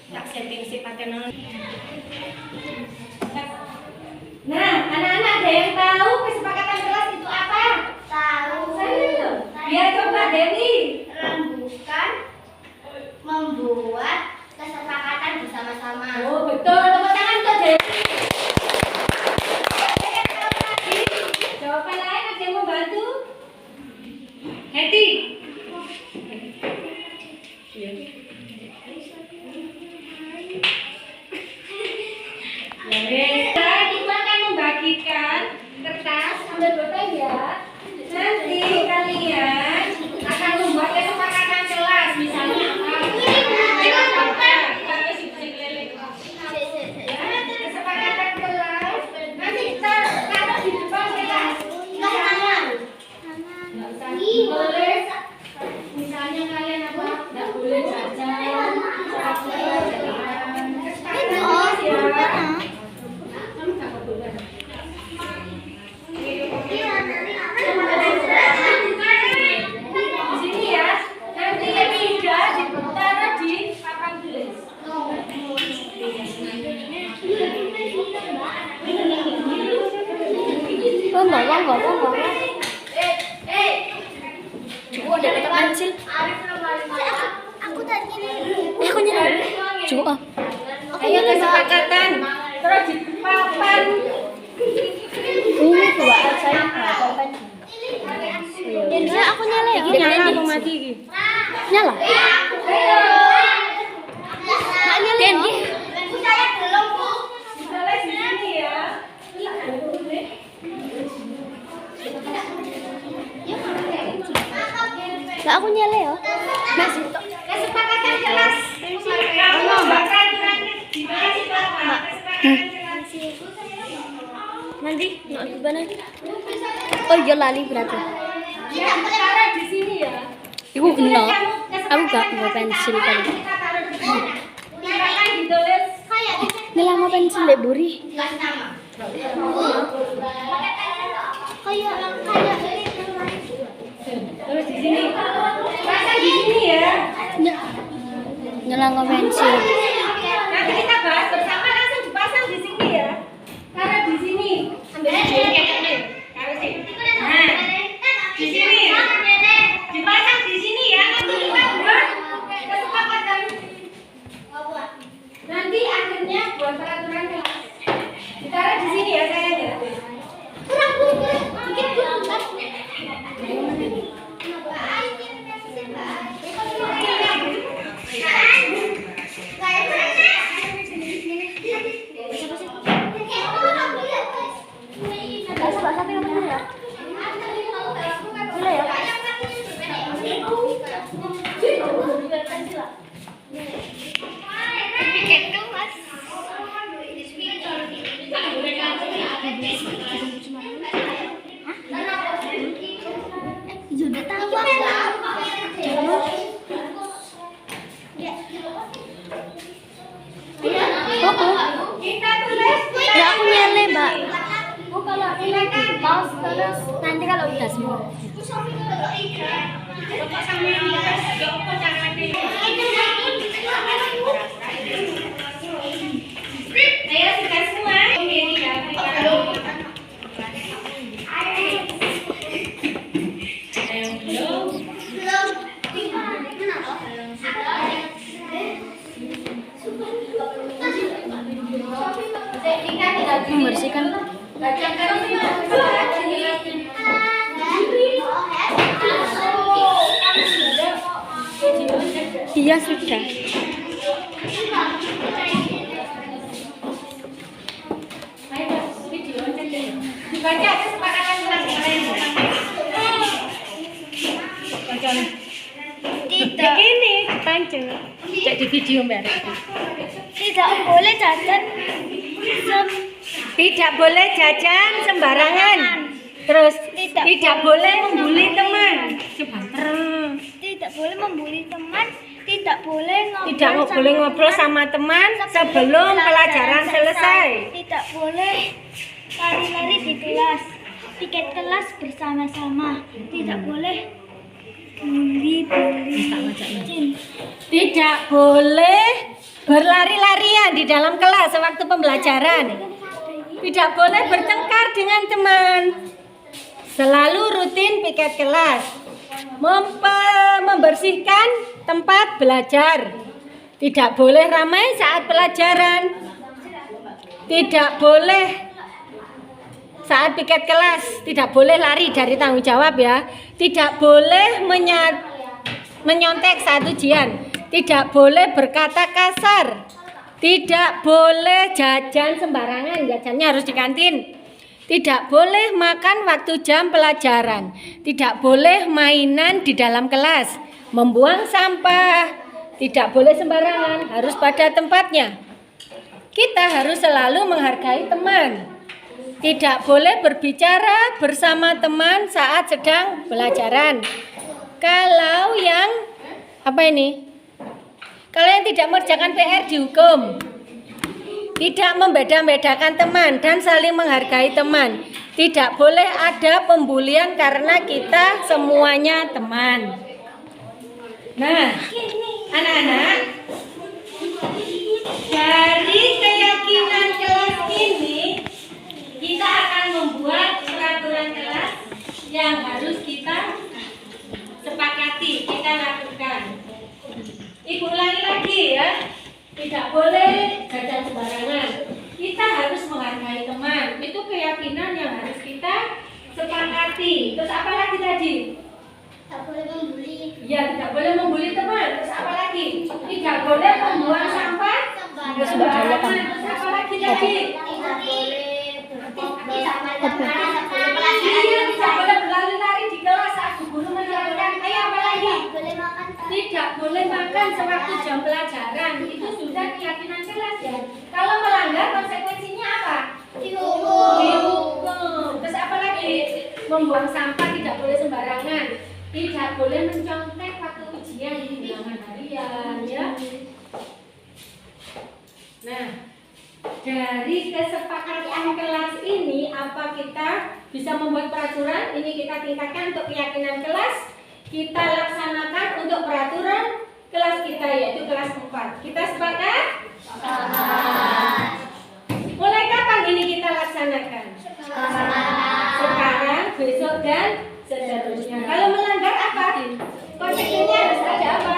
Tak setting sifatnya non. Nah, anak-anak ada yang tahu kesepakatan kelas itu apa? Tahu. Saya. Biar coba Dewi. Rembukan membuat kesepakatan bersama-sama. Oh betul, tepuk tangan untuk Dewi. Jawaban lain ada yang mau bantu? Heti. Kita akan membagikan kertas, ambil bolpen ya. Nanti kalian akan membuat kesepakatan kelas, misalnya apa? Kesepakatan kelas. Nanti kita taruh di depan kelas. Misalnya, nggak usah boleh. Misalnya kalian apa? Nggak boleh jajan. Kesepakatan kelas ya. Kamu nggak boleh. Di sini ya, nanti yang tidak ditaruh di papan tulis. Coba udah dapat pensil. Aku tadi aku nyari. Coba. Ayo kesepakatan. Terus di papan. Ini coba saya dapat pensil. Ya, aku nyala ya. Nyala apa mati iki? Nyala. Dan saya belum, Bu. Misalnya di sini ya. Lah aku nyala ya. Masih Kesepakatan kelas. Kamu peraturannya gimana sih Pak? Kesepakatan kelas. nanti mau gimana? Oh iya lali berarti. Yang taruh di sini ya. Iku kena. Aku gak bawa pensil kali. Silakan ditulis. Ini lama pensil ya Buri. Terus di sini. Pasang di sini ya. Nyelang pensil. Nanti kita bahas bersama, langsung dipasang di sini ya. Taruh di sini. Ambil sini. Taruh sini. Nah, di sini. Dipasang di sini ya. Nanti kita buat kesepakatan. Nanti akhirnya buat peraturan kelas. Ditaruh di sini ya sayang ya. Kita tulis. Ya aku nyele mbak. Kalau silakan. Paus terus nanti kalau udah semua. Ayo sudah semua. membersihkan. Iya sudah. Baca kesepakatan tidak ini pancing Jadi video Mbak. Tidak boleh jajan tidak boleh jajan sembarangan. Terus tidak boleh membuli teman. tidak boleh membuli teman, tidak boleh Boleh ngobrol sama teman sebelum pelajaran selesai. Tidak boleh lari-lari di kelas, piket kelas bersama-sama. Tidak boleh bully. Tidak boleh berlari-larian di dalam kelas sewaktu pembelajaran. Tidak boleh bertengkar dengan teman. Selalu rutin piket kelas. Membersihkan tempat belajar. Tidak boleh ramai saat pelajaran. Tidak boleh saat piket kelas. Tidak boleh lari dari tanggung jawab ya. Tidak boleh menyontek saat ujian. Tidak boleh berkata kasar. Tidak boleh jajan sembarangan. Jajannya harus di kantin. Tidak boleh makan waktu jam pelajaran. Tidak boleh mainan di dalam kelas. Membuang sampah. Tidak boleh sembarangan, harus pada tempatnya. Kita harus selalu menghargai teman. Tidak boleh berbicara bersama teman saat sedang pelajaran. Kalau yang Kalau yang tidak mengerjakan PR dihukum. Tidak membeda-bedakan teman dan saling menghargai teman. Tidak boleh ada pembulian karena kita semuanya teman. Nah, anak-anak, dari keyakinan kelas ini kita akan membuat peraturan kelas yang harus kita sepakati, kita lakukan. Ibu ulangi lagi ya. Tidak boleh jajan sembarangan. Kita harus menghargai teman. Itu keyakinan yang harus kita sepakati. Terus apa lagi tadi? tidak boleh membuli. Ya, tidak boleh membuli teman. Terus apa lagi? Tidak boleh membuang sampah sembarangan. Terus apa lagi tadi? Tidak boleh berfoto sama Iya, tidak boleh berlari-lari di kelas saat guru menjelaskan. Ayo apa lagi? boleh makan. Tidak boleh makan sewaktu jam pelajaran. Itu sudah keyakinan kelas ya. Kalau melanggar konsekuensinya apa? Dihukum. Terus apa lagi? Membuang sampah tidak boleh sembarangan. Tidak boleh mencontek waktu ujian di bilangan harian ya. Nah, dari kesepakatan kelas ini apa kita bisa membuat peraturan? Ini kita tingkatkan untuk keyakinan kelas. Kita laksanakan untuk peraturan kelas kita yaitu kelas 4. Kita sepakat? Mulai kapan ini kita laksanakan? Sekarang, besok dan seterusnya. Kalau melanggar apa? Konsekuensinya harus ada apa?